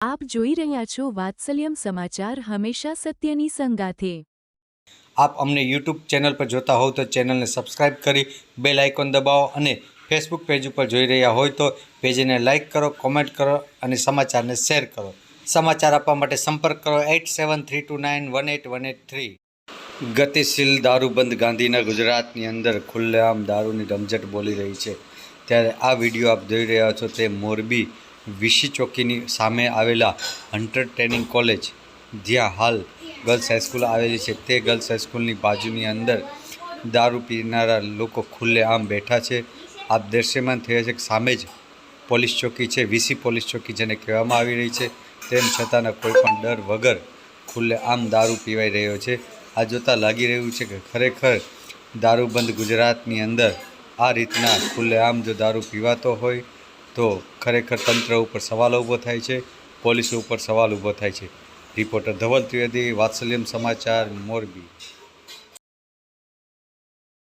આપ જોઈ રહ્યા છો વાત્સલ્યમ સમાચાર, હંમેશા સત્યની સંગાથે। આપ અમને યુટ્યુબ ચેનલ પર જોતા હોવ તો ચેનલને સબસ્ક્રાઇબ કરી બેલ આઇકોન દબાવો અને ફેસબુક પેજ ઉપર જોઈ રહ્યા હોય તો પેજને લાઇક કરો, કોમેન્ટ કરો અને સમાચારને શેર કરો। સમાચાર આપવા માટે સંપર્ક કરો 8732918183। ગતિશીલ દારૂબંધ ગાંધીનગર ગુજરાતની અંદર ખુલ્લેઆમ દારૂની રમઝટ બોલી રહી છે, ત્યારે આ વિડીયો આપ જોઈ રહ્યા છો તે મોરબી વીસી ચોકીની સામે આવેલા હન્ટર ટ્રેનિંગ કોલેજ, જ્યાં હાલ ગર્લ્સ હાઈસ્કૂલ આવેલી છે, તે ગર્લ્સ હાઈસ્કૂલની બાજુની અંદર દારૂ પીનારા લોકો ખુલ્લેઆમ બેઠા છે। આપ દ્રશ્યમાન થયા છે કે સામે જ પોલીસ ચોકી છે, વીસી પોલીસ ચોકી જેને કહેવામાં આવી રહી છે, તેમ છતાંના કોઈ પણ ડર વગર ખુલ્લેઆમ દારૂ પીવાઈ રહ્યો છે। આ જોતાં લાગી રહ્યું છે કે ખરેખર દારૂબંધ ગુજરાતની અંદર આ રીતના ખુલ્લેઆમ જો દારૂ પીવાતો હોય તો ખરેખર તંત્ર ઉપર સવાલ ઊભો થાય છે, પોલીસ ઉપર સવાલ ઊભો થાય છે। રિપોર્ટર ધવલ ત્રિવેદી, વાત્સલ્યમ સમાચાર, મોરબી।